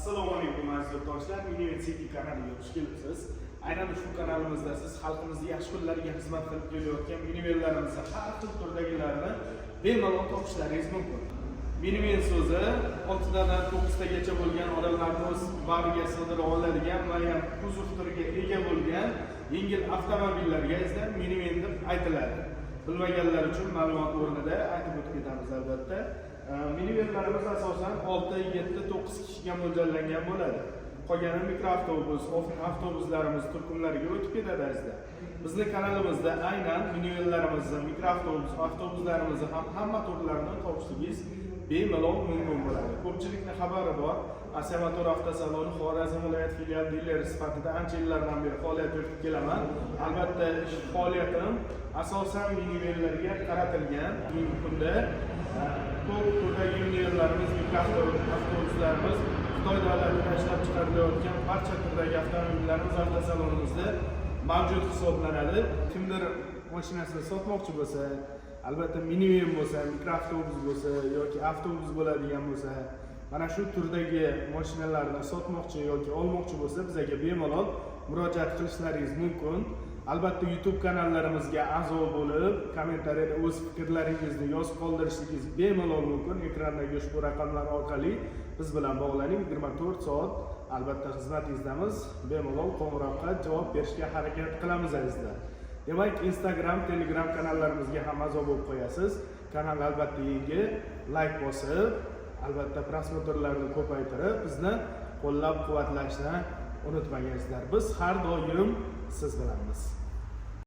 Assalomu alaykum aziz yurtdoshlar, Minivet City kanaliga xush kelibsiz. Aynan shu kanalimizda siz xalqimizga yaxshi kunlarga xizmat qilib kelayotgan minivenlarimizni har xil turdagilarni bemalol topishlaringiz mumkin. Miniven so'zi 6 dan 9 tagacha bo'lgan odamlarni o'z bag'riga sig'dira oladigan va ham kuzov turiga ega bo'lgan yengil avtomobillarga esa miniven deb aytiladi. Bilmaganlar uchun ma'lumot o'rnida aytib o'tib ketamiz albatta. Minivenlarimiz asosan 6, 7, 9 kishiga mo'ljallangan bo'ladi. Qolgani mikroavtobus, avtobuslarimiz turkumlariga o'tib ketadi azizlar. Bizning kanalimizda aynan minivenlarimizni, mikroavtobus, avtobuslarimizni ham hamma turlarini topishingiz bemalol mumkin bo'ladi. Ko'pchilikning xabari bor. Asiya Motor avtosaloni Xorazm viloyat filial dileri sifatida ancha yillardan beri faoliyat yuritib kelaman. Albatta, faoliyatim asosan minivenlarga qaratilgan. Bugungi kunda ko'p turdagi minivenlarimiz, mikroavtobuslarimiz Xitoy davlatida ishlab chiqarilayotgan barcha turdagi avtomobillarimiz avtosalonimizda mavjud hisoblanadi. Kimdir mashinasini sotmoqchi bo'lsa, albatta miniven bo'lsa, mikroavtobus bo'lsa yoki avtobus bo'ladigan bo'lsa, mana shu turdagi mashinalarni sotmoqchi yoki olmoqchi bo'lsa, bizga bemalol murojaat qilishlaringiz mumkin. Albatta YouTube kanallarimizga a'zo bo'lib, kommentariyada o'z fikrlaringizni yozib qoldirishingiz bemalol mumkin. Ekrandagi ushbu raqamlar orqali biz bilan bog'laning. 24 soat albatta xizmatingizdamiz. Bemalol qo'ng'iroqqa javob berishga harakat qilamiz azizlar. Demak, Instagram, Telegram kanallarimizga ham a'zo bo'lib qo'yasiz. Kanal albatta yangi, like bosib, albatta prosmotrlarni ko'paytirib, bizni qo'llab-quvvatlashni unutmangizlar. Biz har doim siz bilanmiz.